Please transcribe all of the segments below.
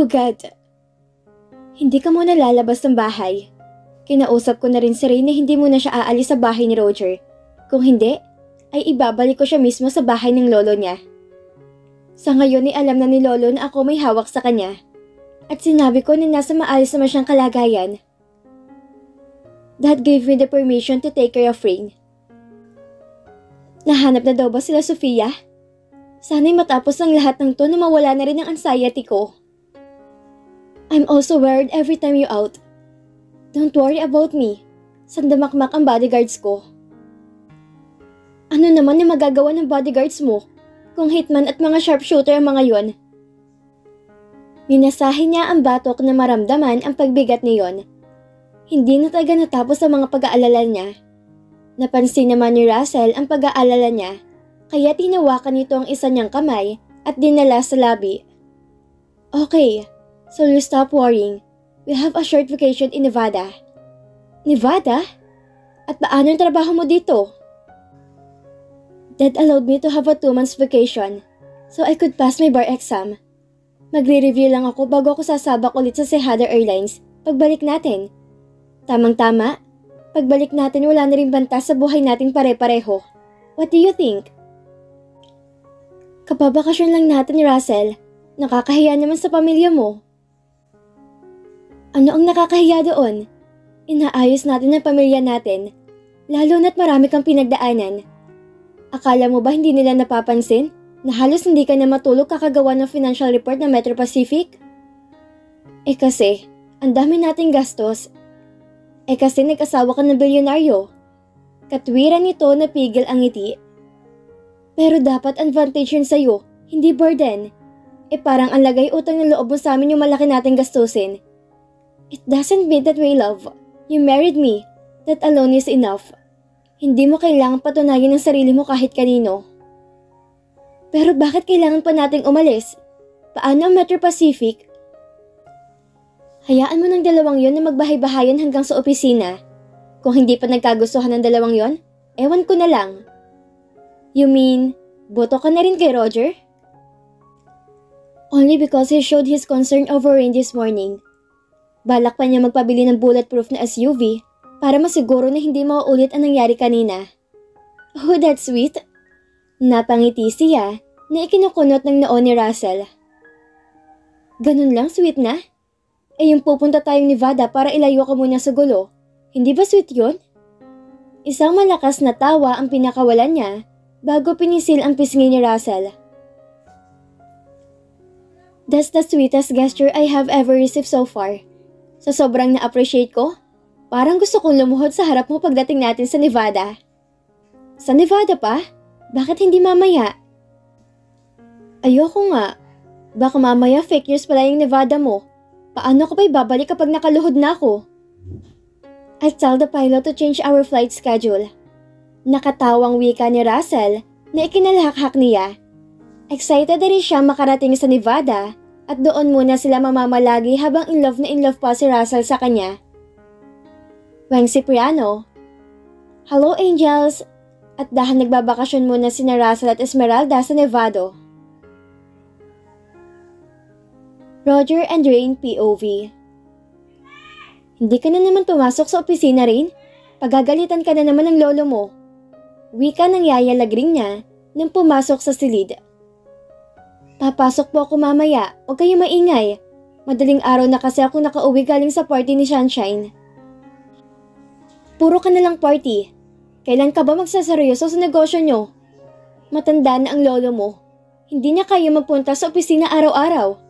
Oh God. Hindi ka muna lalabas ng bahay. Kinausap ko na rin si Ray na hindi muna siya aalis sa bahay ni Roger. Kung hindi, ay ibabalik ko siya mismo sa bahay ng lolo niya. Sa ngayon ay alam na ni lolo na ako may hawak sa kanya. At sinabi ko na nasa maayos naman siyang kalagayan. Dad gave me the permission to take care of Rain. Nahanap na daw ba sila Sofia? Sana'y matapos ng lahat ng to na mawala na rin ang anxiety ko. I'm also worried every time you out. Don't worry about me. Sandamakmak ang bodyguards ko. Ano naman na magagawa ng bodyguards mo kung hitman at mga sharpshooter ang mga yon? Minasahin niya ang batok na maramdaman ang pagbigat niyon. Hindi na talaga natapos ang mga pag-aalala niya. Napansin naman ni Russell ang pag-aalala niya, kaya tinawakan nito ang isa niyang kamay at dinala sa labi. Okay, so you stop worrying. We have a short vacation in Nevada. Nevada? At paano yung trabaho mo dito? Dad allowed me to have a 2 months vacation, so I could pass my bar exam. Magre-review lang ako bago ako sasabak ulit sa Sehada Airlines pagbalik natin. Tamang-tama, pagbalik natin wala na rin banta sa buhay natin pare-pareho. What do you think? Kapabakasyon lang natin ni Russell, nakakahiya naman sa pamilya mo. Ano ang nakakahiya doon? Inaayos natin ang pamilya natin, lalo na't marami kang pinagdaanan. Akala mo ba hindi nila napapansin na halos hindi ka na matulog kakagawa ng financial report ng Metro Pacific? Kasi, ang dami nating gastos. Kasi nag-asawa ka ng bilyonaryo. Katwiran nito na pigil ang ngiti. Pero dapat advantage yun sa'yo, hindi burden. Parang ang lagay utang ng loob mo sa amin yung malaki nating gastusin. It doesn't mean that way, love. You married me. That alone is enough. Hindi mo kailangang patunayan ang sarili mo kahit kanino. Pero bakit kailangan pa nating umalis? Paano ang Metro Pacific? Hayaan mo ng dalawang yon na magbahay-bahayan hanggang sa opisina. Kung hindi pa nagkagustuhan ng dalawang yon, ewan ko na lang. You mean, boto ka na rin kay Roger? Only because he showed his concern over Rain this morning. Balak pa niya magpabili ng bulletproof na SUV para masiguro na hindi mauulit ang nangyari kanina. Oh, that's sweet. Napangiti siya na ikinukunot ng noo ni Russell. Ganun lang, sweet na? Yung pupunta tayong Nevada para ilayo ka muna sa gulo. Hindi ba sweet yun? Isang malakas na tawa ang pinakawalan niya bago pinisil ang pisngi ni Russell. That's the sweetest gesture I have ever received so far. Sa sobrang na-appreciate ko, parang gusto kong lumuhod sa harap mo pagdating natin sa Nevada. Sa Nevada pa? Bakit hindi mamaya? Ayoko nga. Baka mamaya fake news pala yung Nevada mo. Paano ko pa ibabalik kapag nakaluhod na ako? I'll tell the pilot to change our flight schedule. Nakatawang wika ni Russell na ikinalhakhak niya. Excited na rin siya makarating sa Nevada at doon muna sila mamamalagi habang in love pa si Russell sa kanya. Weng Cipriano. Hello angels! At dahil nagbabakasyon muna sina Russell at Esmeralda sa Nevada. Roger and Rain POV. Hindi ka na naman pumasok sa opisina, Rain? Pagagalitan ka na naman ng lolo mo. Wika ng yaya lagring niya nang pumasok sa silid. Papasok po ako mamaya, huwag kayo maingay. Madaling araw na kasi ako nakauwi galing sa party ni Sunshine. Puro ka na lang party. Kailan ka ba magsaseryoso sa negosyo nyo? Matanda na ang lolo mo. Hindi niya kaya magpunta sa opisina araw-araw.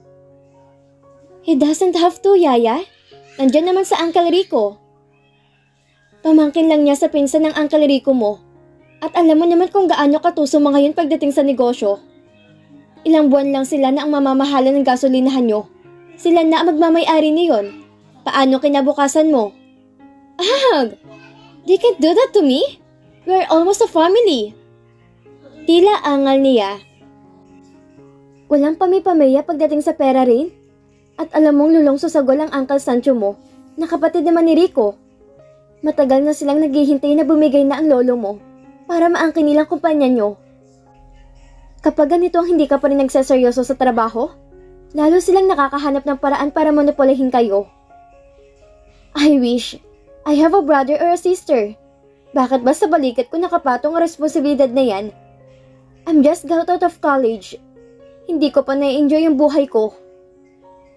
He doesn't have to, Yaya. Nandyan naman sa Uncle Rico. Pamangkin lang niya sa pinsan ng Uncle Rico mo. At alam mo naman kung gaano katuso mga yun pagdating sa negosyo. Ilang buwan lang sila na ang mamamahalan ng gasolinahan nyo. Sila na ang magmamay-ari niyon. Paano kinabukasan mo? Ag! They can't do that to me. We're almost a family. Tila angal niya. Walang pamipamilya pagdating sa pera, Rain. At alam mong lulong susagol ang Uncle Sancho mo, na kapatid naman ni Rico. Matagal na silang naghihintay na bumigay na ang lolo mo para maangkin nilang kumpanya nyo. Kapag ganito ang hindi ka pa rin nagseseryoso sa trabaho, Lalo silang nakakahanap ng paraan para monopolihin kayo. I wish I have a brother or a sister. Bakit ba sa balikat ko nakapatong ang responsibilidad na yan? I'm just got out of college. Hindi ko pa na-enjoy yung buhay ko.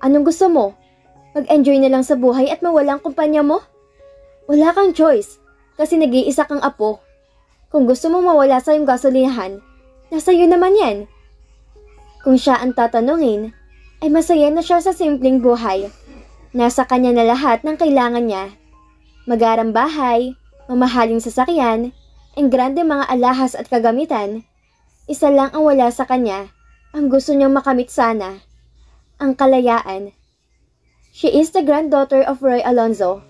Anong gusto mo? Mag-enjoy na lang sa buhay at mawala ang kumpanya mo? Wala kang choice kasi nag-iisa kang apo. Kung gusto mong mawala sa iyong gasolinahan, nasa iyo naman yan. Kung siya ang tatanungin, ay masaya na siya sa simpleng buhay. Nasa kanya na lahat ng kailangan niya. Magarang bahay, mamahaling sasakyan, ang grande mga alahas at kagamitan. Isa lang ang wala sa kanya, ang gusto niyang makamit sana, ang kalayaan. She is the granddaughter of Roy Alonzo.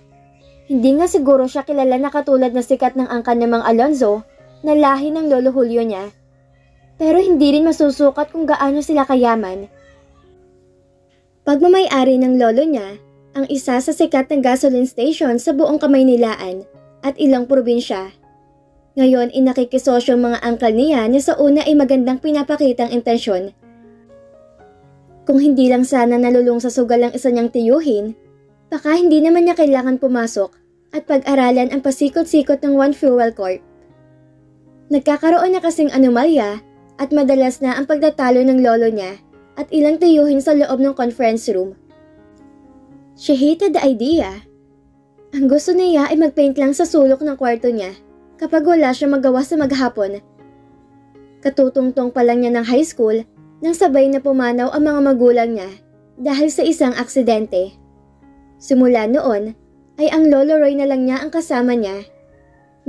Hindi nga siguro siya kilala na katulad na sikat ng angkan ng mga Alonzo na lahi ng lolo Julio niya. Pero hindi rin masusukat kung gaano sila kayaman. Pagmamay-ari ng lolo niya, ang isa sa sikat ng gasoline station sa buong Kamaynilaan at ilang probinsya. Ngayon inakikisosyo mga angkal niya na sa una ay magandang pinapakitang intensyon. Kung hindi lang sana nalulung sa sugal ang isa niyang tiyuhin, baka hindi naman niya kailangan pumasok at pag-aralan ang pasikot-sikot ng One Fuel Corp. Nagkakaroon na kasing anomalya at madalas na ang pagtatalo ng lolo niya at ilang tiyuhin sa loob ng conference room. She hated the idea. Ang gusto niya ay magpaint lang sa sulok ng kwarto niya kapag wala siya magawa sa maghapon. Katutungtong pa lang niya ng high school nang sabay na pumanaw ang mga magulang niya dahil sa isang aksidente. Simula noon ay ang lolo Roy na lang niya ang kasama niya.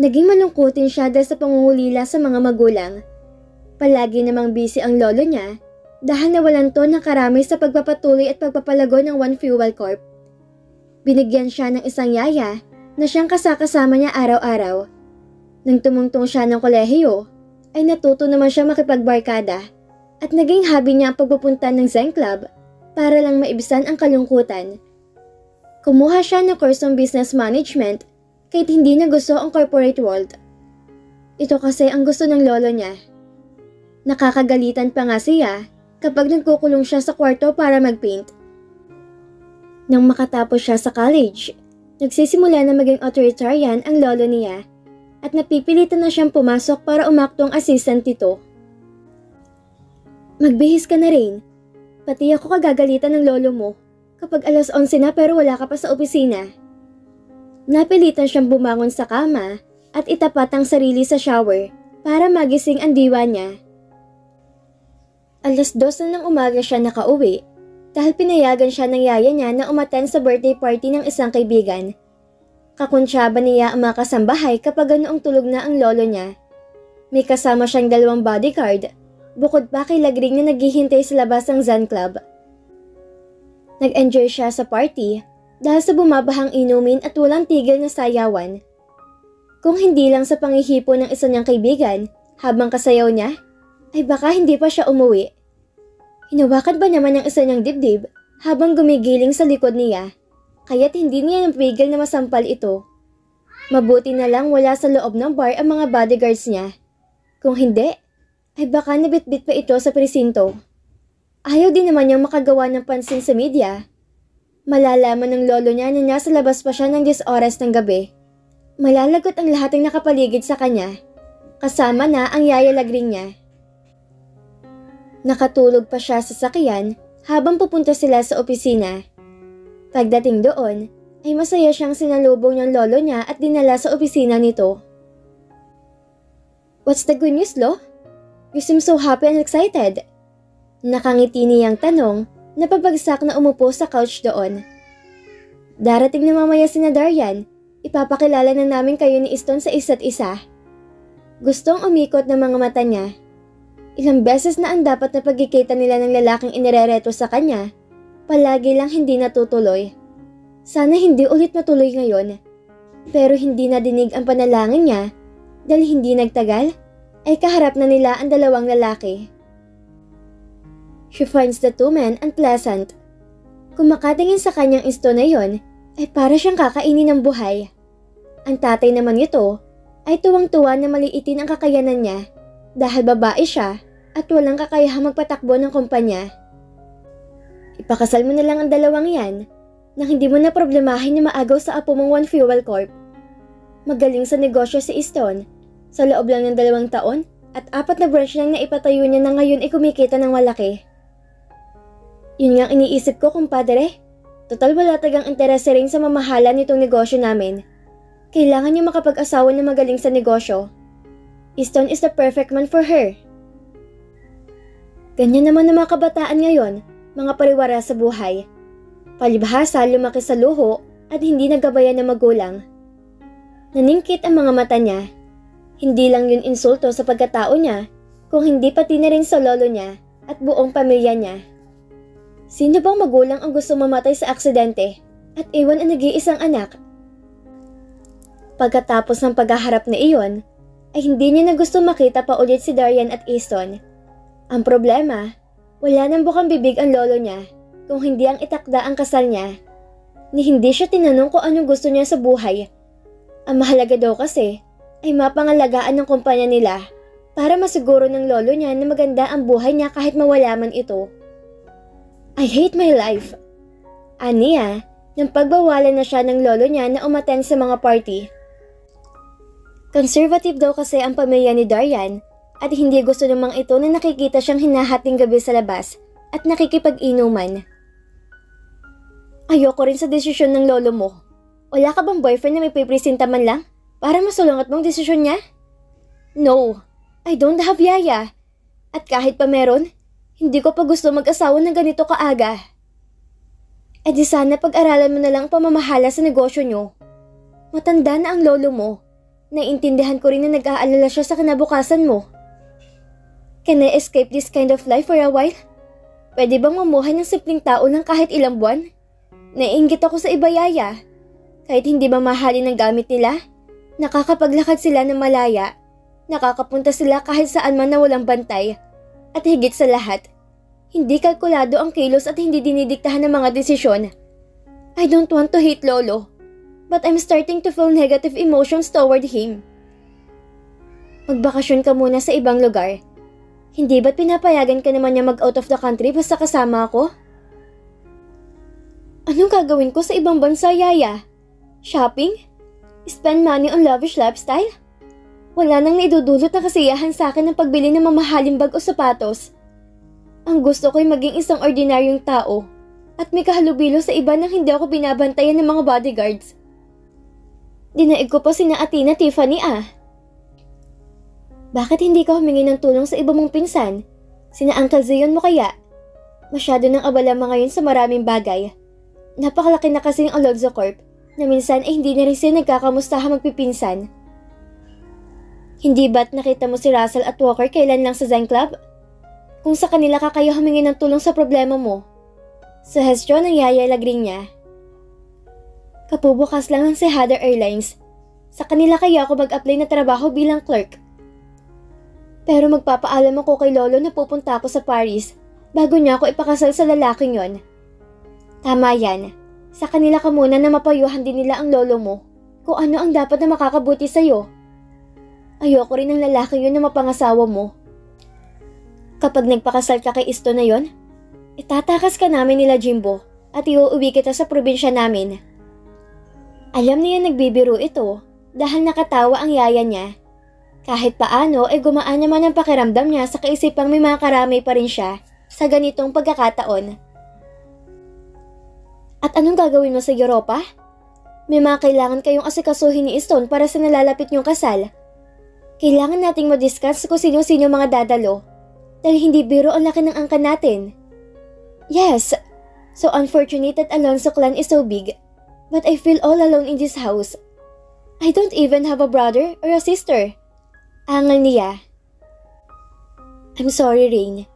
Naging malungkutin siya dahil sa pangungulila sa mga magulang. Palagi namang busy ang lolo niya dahil nawalan to ng karami sa pagpapatuloy at pagpapalago ng One Fuel Corp. Binigyan siya ng isang yaya na siyang kasakasama niya araw-araw. Nang tumungtong siya ng kolehiyo, ay natuto naman siya makipagbarkada at naging hobby niya ang pagpupunta ng Zen Club para lang maibisan ang kalungkutan. Kumuha siya ng kursong business management kahit hindi niya gusto ang corporate world. Ito kasi ang gusto ng lolo niya. Nakakagalitan pa nga siya kapag nagkukulong siya sa kwarto para magpaint. Nang makatapos siya sa college, nagsisimula na maging authoritarian ang lolo niya at napipilitan na siyang pumasok para umaktong assistant nito. Magbihis ka na rin. Pati ako kagagalitan ng lolo mo kapag alas 11 na pero wala ka pa sa opisina. Napilitan siyang bumangon sa kama at itapat ang sarili sa shower para magising ang diwa niya. Alas 2 na ng umaga siya nakauwi dahil pinayagan siya ng yaya niya na umattend sa birthday party ng isang kaibigan. Kakuntsaba niya ang mga kasambahay kapag ganoong tulog na ang lolo niya. May kasama siyang 2 bodyguard, bukod pa kay Lagring na naghihintay sa labas ng Zen Club. Nag-enjoy siya sa party dahil sa bumabahang inumin at walang tigil na sayawan. Kung hindi lang sa pangihipo ng isa niyang kaibigan habang kasayaw niya, ay baka hindi pa siya umuwi. Hinawakan ba naman ng isa niyang dibdib habang gumigiling sa likod niya, kaya't hindi niya napigil na masampal ito. Mabuti na lang wala sa loob ng bar ang mga bodyguards niya. Kung hindi, ay baka nabitbit pa ito sa presinto. Ayaw din naman niyang makagawa ng pansin sa media. Malalaman ng lolo niya na nasa labas pa siya ng 10 oras ng gabi. Malalagot ang lahat ng nakapaligid sa kanya, kasama na ang yaya Lagring niya. Nakatulog pa siya sa sakyan habang pupunta sila sa opisina. Pagdating doon, ay masaya siyang sinalubong ng lolo niya at dinala sa opisina nito. What's the good news, Lo? You seem so happy and excited. Nakangiti niyang tanong na pabagsak na umupo sa couch doon. Darating na mamaya sina Darian, ipapakilala na namin kayo ni Easton sa isa't isa. Gustong umikot ng mga mata niya. Ilang beses na ang dapat na pagkikita nila ng lalaking inirereto sa kanya, palagi lang hindi natutuloy. Sana hindi ulit matuloy ngayon. Pero hindi na dinig ang panalangin niya dahil hindi nagtagal ay kaharap na nila ang 2 lalaki. She finds the 2 men unpleasant. Kung makatingin sa kanyang isto na yon, ay para siyang kakainin ng buhay. Ang tatay naman nito ay tuwang-tuwa na maliitin ang kakayanan niya dahil babae siya at walang kakayahang magpatakbo ng kumpanya. Ipakasal mo na lang ang dalawang yan nang hindi mo na problemahin na maagaw sa apo mong One Fuel Corp. Magaling sa negosyo si Easton. Sa loob lang ng 2 taon at 4 na branch lang na ipatayo niya na ngayon ay kumikita ng malaki. Yun nga iniisip ko, kumpadre. Total wala tagang interes rin sa mamahalan nitong negosyo namin. Kailangan niya makapag-asawa na magaling sa negosyo. Easton is the perfect man for her. Ganyan naman ang mga kabataan ngayon, mga pariwara sa buhay. Palibhasa, lumaki sa luho at hindi nagabayan ng magulang. Naningkit ang mga mata niya. Hindi lang yun insulto sa pagkatao niya, kung hindi pati na rin sa lolo niya at buong pamilya niya. Sino bang magulang ang gusto mamatay sa aksidente at iwan ang nag-iisang anak? Pagkatapos ng paghaharap na iyon, ay hindi niya na gusto makita pa ulit si Darian at Easton. Ang problema, wala nang bukang bibig ang lolo niya kung hindi ang itakda ang kasal niya. Ni hindi siya tinanong kung anong gusto niya sa buhay. Ang mahalaga daw kasi ay mapangalagaan ng kumpanya nila para masiguro ng lolo niya na maganda ang buhay niya kahit mawala man ito. I hate my life. Aniya, nang pagbawalan na siya ng lolo niya na umattend sa mga party. Conservative daw kasi ang pamilya ni Darian at hindi gusto namang ito na nakikita siyang hinahating gabi sa labas at nakikipag-inuman. Ayoko rin sa desisyon ng lolo mo. Wala ka bang boyfriend na may pipresenta man lang para masulungat mong desisyon niya? No, I don't have yaya. At kahit pa meron, hindi ko pa gusto mag-asawa ng ganito kaaga. E di sana pag-aralan mo na lang pamamahala sa negosyo nyo. Matanda na ang lolo mo. Naiintindihan ko rin na nag-aalala siya sa kinabukasan mo. Can I escape this kind of life for a while? Pwede bang mamuhay ng simpleng tao ng kahit ilang buwan? Naiinggit ako sa iba, yaya. Kahit hindi mamahalin ang gamit nila, nakakapaglakad sila ng malaya. Nakakapunta sila kahit saan man na walang bantay. At higit sa lahat, hindi kalkulado ang kilos at hindi dinidiktahan ng mga desisyon. I don't want to hate lolo, but I'm starting to feel negative emotions toward him. Magbakasyon ka muna sa ibang lugar. Hindi ba't pinapayagan ka naman niya mag-out of the country basta kasama ako? Anong gagawin ko sa ibang bansa, yaya? Shopping? Spend money on lavish lifestyle? Wala nang naidudulot na kasiyahan sa akin ng pagbili ng mamahaling bag o sapatos. Ang gusto ko'y maging isang ordinaryong tao at may kahalubilo sa iba nang hindi ako binabantayan ng mga bodyguards. Dinaig ko pa sina Atina, Tiffany Bakit hindi ka humingi ng tulong sa iba mong pinsan? Sina Uncle Zion mo kaya? Masyado nang abala mga ngayon sa maraming bagay. Napakalaki na kasi ang Alonzo Corp na minsan ay hindi na rin sila nagkakamustahan magpipinsan. Hindi ba't nakita mo si Russell at Walker kailan lang sa Zen Club? Kung sa kanila ka kaya humingi ng tulong sa problema mo. Suhestyon ng yaya lagring niya. Kapubukas lang ng si Heather Airlines. Sa kanila kaya ako mag-apply na trabaho bilang clerk. Pero magpapaalam ako kay lolo na pupunta ako sa Paris bago niya ako ipakasal sa lalaking yon. Tama yan. Sa kanila ka muna na mapayuhan din nila ang lolo mo kung ano ang dapat na makakabuti sa'yo. Ayoko rin ng lalaki yun na mapangasawa mo. Kapag nagpakasal ka kay Isto na yon, itatakas ka namin nila Jimbo at iuuwi kita sa probinsya namin. Alam niya nagbibiro ito dahil nakatawa ang yaya niya. Kahit paano ay gumaan naman ang pakiramdam niya sa kaisipang may mga karamay pa rin siya sa ganitong pagkakataon. At anong gagawin mo sa Europa? May mga kailangan kayong asikasuhin ni Stone para sa nalalapit niyong kasal. Kailangan nating madiscuss kung sino-sino mga dadalo dahil hindi biro ang laki ng angkan natin. Yes, so unfortunate that Alonso clan is so big, but I feel all alone in this house. I don't even have a brother or a sister. Angal niya. I'm sorry, Rain.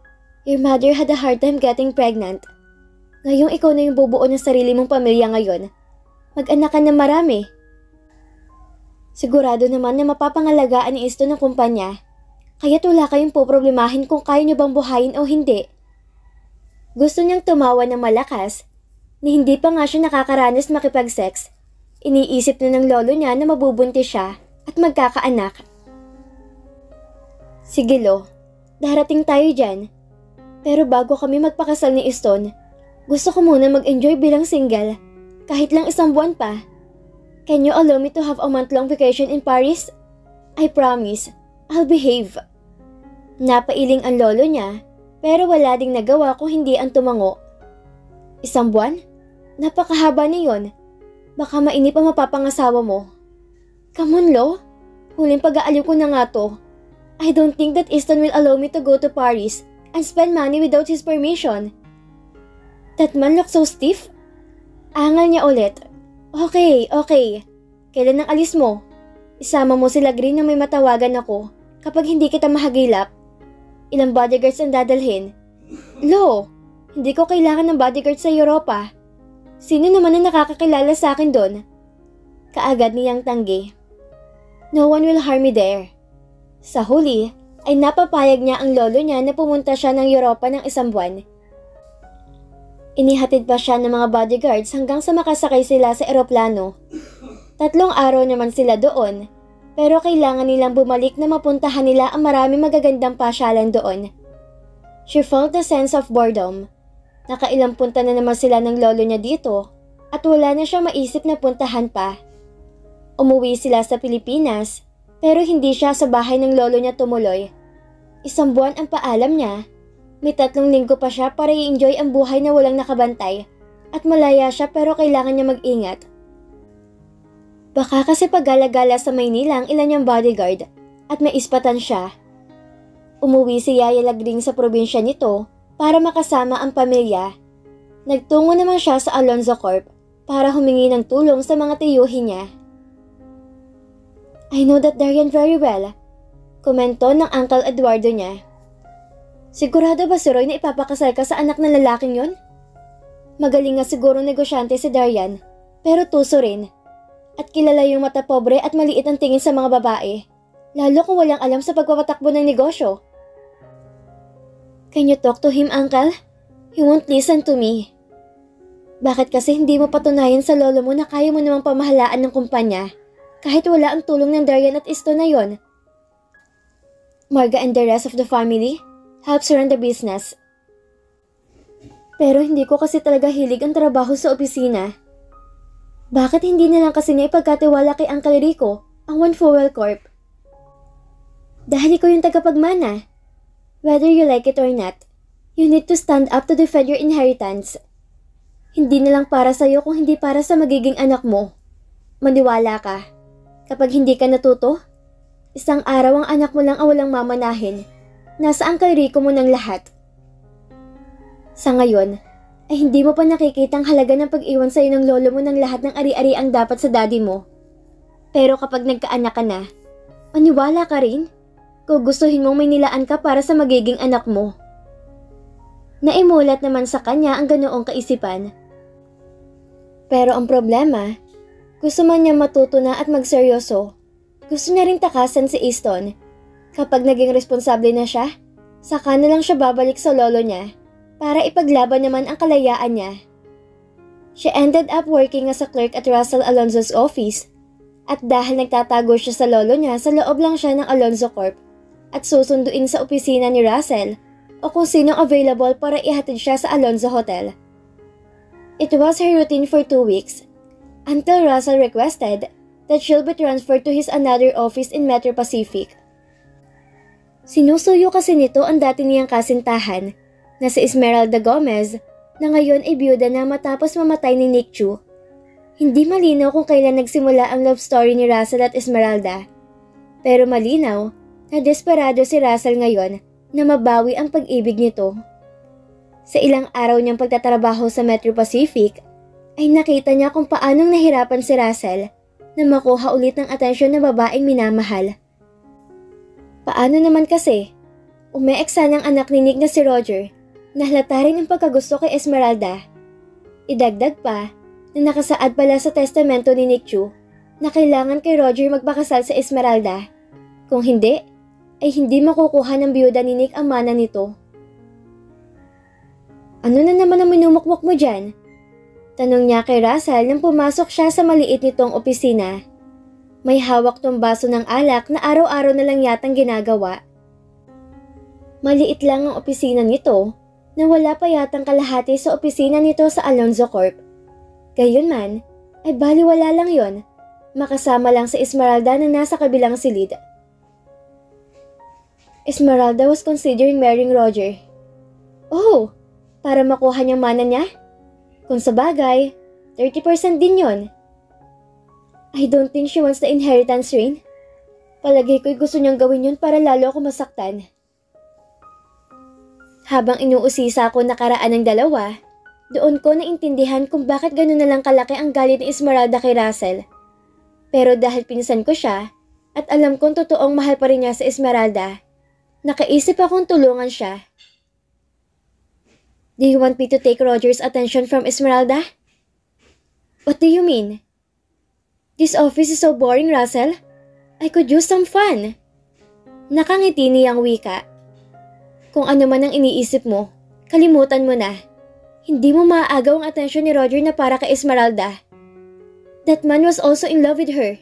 Your mother had a hard time getting pregnant. Ngayong ikaw na yung bubuo ng sarili mong pamilya ngayon. Mag-anak ka na marami. Sigurado naman na mapapangalagaan ni Isto ng kumpanya. Kaya't wala kayong poproblemahin kung kaya niyo bang buhayin o hindi. Gusto niyang tumawa ng malakas, ni hindi pa nga siya nakakaranas makipag-sex. Iniisip na ng lolo niya na mabubuntis siya at magkakaanak. Sige lo, darating tayo dyan. Pero bago kami magpakasal ni Iston, Gusto ko muna mag-enjoy bilang single, kahit lang isang buwan pa. Can you allow me to have a month-long vacation in Paris? I promise, I'll behave. Napailing ang lolo niya, pero wala ding nagawa kung hindi ang tumango. Isang buwan? Napakahaba niyon. Baka mainip ang mapapangasawa mo. Come on, Lo. Huling pag-aaliw ko na nga to. I don't think that Easton will allow me to go to Paris and spend money without his permission. That man looks so stiff. Angal niya ulit. Okay. Kailan ang alis mo? Isama mo sila Green na may matawagan ako kapag hindi kita mahagilap. Ilang bodyguards ang dadalhin? Lo, hindi ko kailangan ng bodyguards sa Europa. Sino naman ang nakakakilala sa akin doon? Kaagad niyang tanggi. No one will harm me there. Sa huli, ay napapayag niya ang lolo niya na pumunta siya ng Europa ng isang buwan. Inihatid pa siya ng mga bodyguards hanggang sa makasakay sila sa eroplano. 3 araw naman sila doon, pero kailangan nilang bumalik na mapuntahan nila ang maraming magagandang pasyalan doon. She felt a sense of boredom. Nakailang punta na naman sila ng lolo niya dito at wala na siya maisip na puntahan pa. Umuwi sila sa Pilipinas, pero hindi siya sa bahay ng lolo niya tumuloy. Isang buwan ang paalam niya. May 3 linggo pa siya para i-enjoy ang buhay na walang nakabantay at malaya siya pero kailangan niya mag-ingat. Baka kasi paggala-gala sa Maynila ang ilan niyang bodyguard at may ispatan siya. Umuwi si Yaya Lagring sa probinsya nito para makasama ang pamilya. Nagtungo naman siya sa Alonzo Corp para humingi ng tulong sa mga tiyuhin niya. I know that Darian very well, komento ng Uncle Eduardo niya. Sigurado ba si Roy na ipapakasal ka sa anak ng lalaking yon? Magaling nga siguro negosyante si Darian, pero tuso rin. At kilala yung mata pobre at maliit ang tingin sa mga babae, lalo kung walang alam sa pagpapatakbo ng negosyo. Can you talk to him, Uncle? He won't listen to me. Bakit kasi hindi mo patunayan sa lolo mo na kaya mo namang pamahalaan ng kumpanya? Kahit wala ang tulong ng Darian at Easton na yon. Marga and the rest of the family helps run the business. Pero hindi ko kasi talaga hilig ang trabaho sa opisina. Bakit hindi na lang kasi niya ipagkatiwala kay Uncle Rico ang One Fuel Corp? Dahil ikaw yung tagapagmana. Whether you like it or not, you need to stand up to defend your inheritance. Hindi na lang para sa'yo kung hindi para sa magiging anak mo. Maniwala ka. Kapag hindi ka natuto, isang araw ang anak mo lang ang walang mamanahin. Nasa Uncle Rico mo ng lahat. Sa ngayon, ay hindi mo pa nakikita ang halaga ng pag-iwan sa'yo ng lolo mo ng lahat ng ari-ari ang dapat sa daddy mo. Pero kapag nagkaanak ka na, maniwala ka rin. Gugustuhin mong may nilaan ka para sa magiging anak mo. Naimulat naman sa kanya ang ganoong kaisipan. Pero ang problema, gusto man niya matuto na at magseryoso. Gusto niya rin takasan si Easton. Kapag naging responsable na siya, saka na lang siya babalik sa lolo niya para ipaglaban naman ang kalayaan niya. She ended up working as a clerk at Russell Alonzo's office. At dahil nagtatago siya sa lolo niya, sa loob lang siya ng Alonzo Corp at susunduin sa opisina ni Russell o kung sinong available para ihatid siya sa Alonzo Hotel. It was her routine for 2 weeks. Until Russell requested that she'll be transferred to his another office in Metro Pacific. Sinusuyo kasi nito ang dati niyang kasintahan na si Esmeralda Gomez na ngayon ay byuda na matapos mamatay ni Nick Chu. Hindi malinaw kung kailan nagsimula ang love story ni Russell at Esmeralda, pero malinaw na desperado si Russell ngayon na mabawi ang pag-ibig nito. Sa ilang araw niyang pagtatrabaho sa Metro Pacific, ay nakita niya kung paanong nahirapan si Russell na makuha ulit ng atensyon ng babaeng minamahal. Paano naman kasi, umeeksa ng anak ni Nick na si Roger, na halata rin ang pagkagusto kay Esmeralda. Idagdag pa na nakasaad pala sa testamento ni Nick Chu na kailangan kay Roger magpakasal sa Esmeralda. Kung hindi, ay hindi makukuha ng biyuda ni Nick ang mana nito. Ano na naman ang minumukmok mo dyan? Tanong niya kay Russell nang pumasok siya sa maliit nitong opisina. May hawak tong baso ng alak na araw-araw na lang yatang ginagawa. Maliit lang ang opisina nito na wala pa yatang kalahati sa opisina nito sa Alonzo Corp. Gayunman, ay baliwala lang yon, makasama lang sa Esmeralda na nasa kabilang silid. Esmeralda was considering marrying Roger. Oh, para makuha niyang mana niya? Kung sabagay, 30% din yon. I don't think she wants the inheritance ring. Palagay ko'y gusto niyang gawin yun para lalo ako masaktan. Habang inuusisa ko nakaraan ng dalawa, doon ko naintindihan kung bakit gano'n na lang kalaki ang galit ni Esmeralda kay Russell. Pero dahil pinsan ko siya, at alam kong totoong mahal pa rin niya sa Esmeralda, nakaisip akong tulungan siya. Do you want me to take Roger's attention from Esmeralda? What do you mean? This office is so boring, Russell. I could use some fun. Nakangiti niyang wika. Kung ano man ang iniisip mo, kalimutan mo na. Hindi mo maaagaw ang atensyon ni Roger na para kay Esmeralda. That man was also in love with her.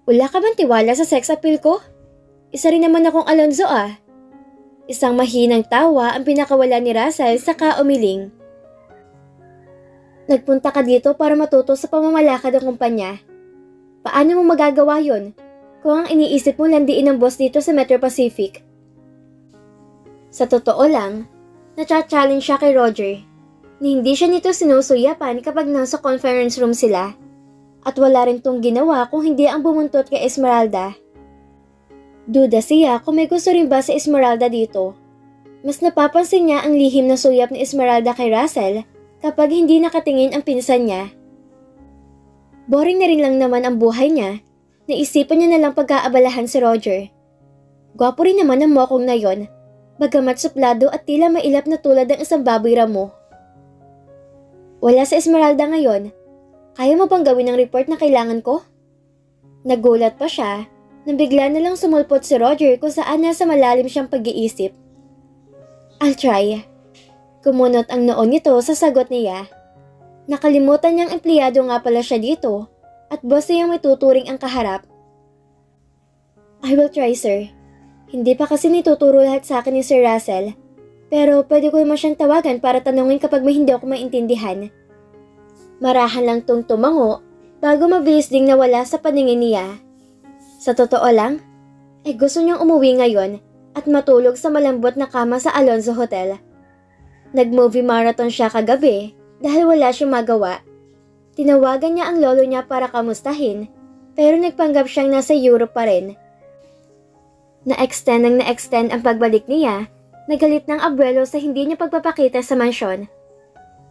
Wala ka bang tiwala sa sex appeal ko? Isa rin naman akong Alonzo ah. Isang mahinang tawa ang pinakawala ni Russell saka umiling. Nagpunta ka dito para matuto sa pamamalakad ng kumpanya. Paano mo magagawa yon kung ang iniisip mo landiin ng boss dito sa Metro Pacific? Sa totoo lang, nacha-challenge siya kay Roger na hindi siya nito sinusuyapan kapag nasa conference room sila at wala rin tong ginawa kung hindi ang bumuntot kay Esmeralda. Duda siya kung may gusto rin ba sa Esmeralda dito. Mas napapansin niya ang lihim na suyap ni Esmeralda kay Russell kapag hindi nakatingin ang pinsan niya. Boring na rin lang naman ang buhay niya, naisipan niya na lang pagkaabalahan si Roger. Gwapo rin naman ang mokong na yon, bagamat suplado at tila mailap na tulad ng isang baboy ramo. Wala sa Esmeralda ngayon, kaya mo bang gawin ang report na kailangan ko? Nagulat pa siya, nang bigla na lang sumulpot si Roger kung saan nasa malalim siyang pag-iisip. I'll try. Kumunot ang noon nito sa sagot niya. Nakalimutan niyang empleyado nga pala siya dito at boss niyang may tuturing ang kaharap. I will try, sir. Hindi pa kasi nituturo lahat sa akin ni Sir Russell, pero pwede ko naman siyang tawagan para tanungin kapag may hindi ako maintindihan. Marahan lang tong tumango bago mabilis ding nawala sa paningin niya. Sa totoo lang, gusto niyang umuwi ngayon at matulog sa malambot na kama sa Alonzo Hotel. Nag-movie marathon siya kagabi dahil wala siyang magawa. Tinawagan niya ang lolo niya para kamustahin, pero nagpanggap siyang nasa Europe pa rin. Na-extend ang pagbalik niya, nagalit ng abuelo sa hindi niya pagpapakita sa mansyon.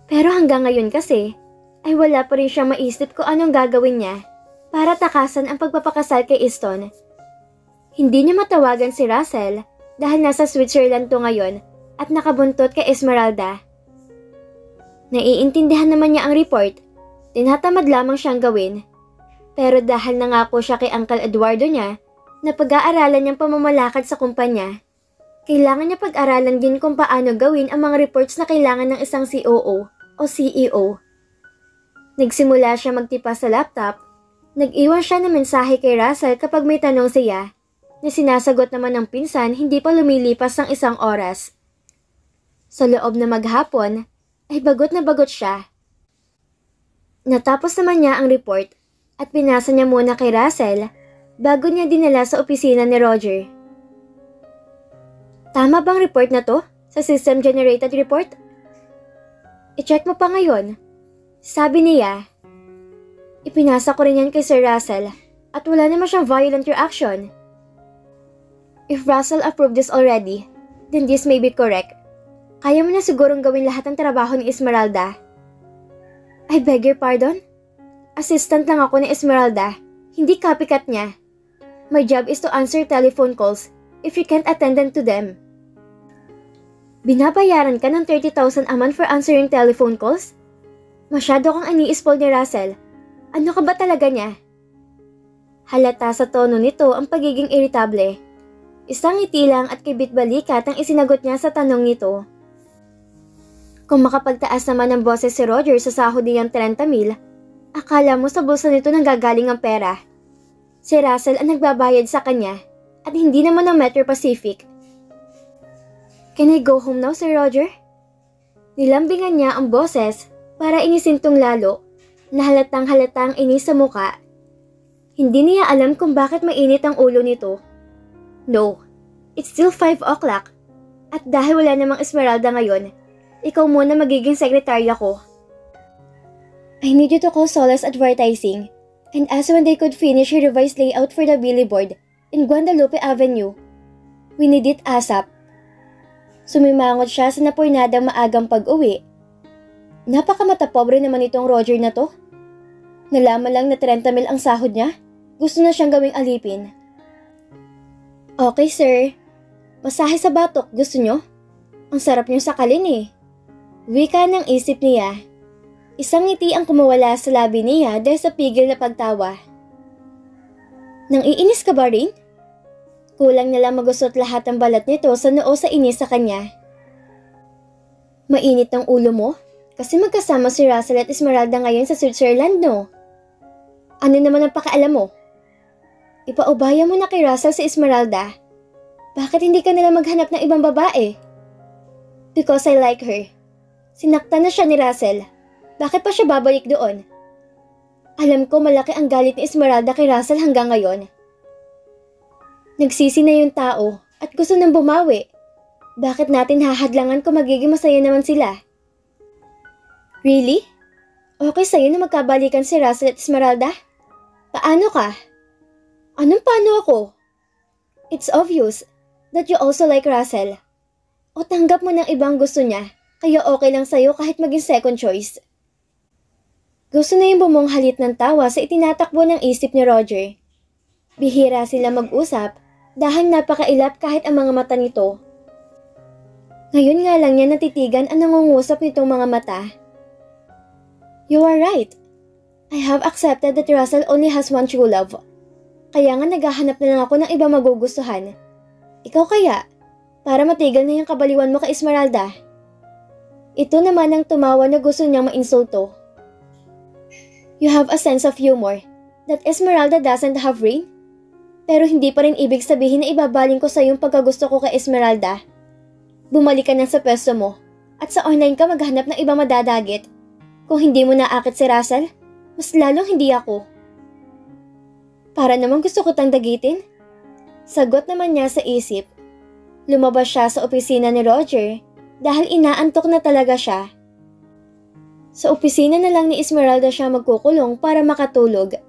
Pero hanggang ngayon kasi, ay wala pa rin siyang maisip kung anong gagawin niya para takasan ang pagpapakasal kay Easton. Hindi niya matawagan si Russell dahil nasa Switzerland to ngayon at nakabuntot kay Esmeralda. Naiintindihan naman niya ang report, tinatamad lamang siyang gawin. Pero dahil nangako siya kay Uncle Eduardo niya na pag-aaralan niyang pamamalakad sa kumpanya, kailangan niya pag-aralan din kung paano gawin ang mga reports na kailangan ng isang COO o CEO. Nagsimula siya magtipa sa laptop, nag-iwan siya ng mensahe kay Russell kapag may tanong siya, na sinasagot naman ng pinsan hindi pa lumilipas ng isang oras. Sa loob na maghapon, ay bagot na bagot siya. Natapos naman niya ang report at pinasa niya muna kay Russell bago niya dinala sa opisina ni Roger. Tama bang report na to sa system-generated report? I-check mo pa ngayon. Sabi niya, ipinasa ko rin yan kay Sir Russell at wala naman siyang violent reaction. If Russell approved this already, then this may be correct. Kaya mo na sigurong gawin lahat ng trabaho ni Esmeralda. I beg your pardon? Assistant lang ako ni Esmeralda, hindi copycat niya. My job is to answer telephone calls if you can't attend to them. Binabayaran ka ng 30,000 a month for answering telephone calls? Masyado kang iniispol ni Russell. Ano ka ba talaga niya? Halata sa tono nito ang pagiging irritable. Isang ngiti lang at kibit-balikat ang isinagot niya sa tanong nito. Kung makapagtaas naman ng boses si Roger sa sahod niyang 30,000, akala mo sa bulsa nito nanggagaling ang pera. Si Russell ang nagbabayad sa kanya at hindi naman ng Metro Pacific. Can I go home now, Sir Roger? Nilambingan niya ang boses para inisintong lalo na halatang-halatang inis sa muka. Hindi niya alam kung bakit mainit ang ulo nito. No, it's still 5 o'clock. At dahil wala namang Esmeralda ngayon, ikaw muna magiging sekretarya ko. I need you to call Solace Advertising and ask when they could finish your revised layout for the billboard in Guadalupe Avenue. We need it ASAP. Sumimangot siya sa napornadang maagang pag-uwi. Napakamatapobre naman itong Roger na to. Nalaman lang na 30 mil ang sahod niya. Gusto na siyang gawing alipin. Okay, sir. Masahe sa batok, gusto nyo? Ang sarap niyong sakalin eh. Wika ng isip niya. Isang ngiti ang kumawala sa labi niya dahil sa pigil na pagtawa. Nang iinis ka ba rin? Kulang na lang magusot lahat ng balat nito sa noo sa inis sa kanya. Mainit ang ulo mo? Kasi magkasama si Russell at Esmeralda ngayon sa Switzerland, no? Ano naman ang pakialam mo? Ipaubaya mo na kay Russell si Esmeralda. Bakit hindi ka nila maghanap ng ibang babae? Because I like her. Sinaktan na siya ni Russell. Bakit pa siya babalik doon? Alam ko malaki ang galit ni Esmeralda kay Russell hanggang ngayon. Nagsisi na yung tao at gusto nang bumawi. Bakit natin hahadlangan kung magiging masaya naman sila? Really? Okay sa'yo na magkabalikan si Russell at Esmeralda? Paano ka? Anong paano ako? It's obvious that you also like Russell. O tanggap mo ng ibang gusto niya, kaya okay lang sa'yo kahit maging second choice. Gusto na yung bumunghalit ng tawa sa itinatakbo ng isip ni Roger. Bihira sila mag-usap dahil napakailap kahit ang mga mata nito. Ngayon nga lang niya natitigan ang nangungusap nitong mga mata. You are right. I have accepted that Russell only has one true love. Kaya nga naghahanap na lang ako ng iba magugustuhan. Ikaw kaya, para matigil na yung kabaliwan mo kay Esmeralda. Ito naman ang tumawa na gusto niyang mainsulto. You have a sense of humor that Esmeralda doesn't have ring? Pero hindi pa rin ibig sabihin na ibabaling ko sa yung pagkagusto ko kay Esmeralda. Bumalik ka na sa pwesto mo at sa online ka maghanap ng iba madadagit. Kung hindi mo naakit si Russell, mas lalong hindi ako. Para naman gusto ko tang dagitin? Sagot naman niya sa isip. Lumabas siya sa opisina ni Roger dahil inaantok na talaga siya. Sa opisina na lang ni Esmeralda siya magkukulong para makatulog.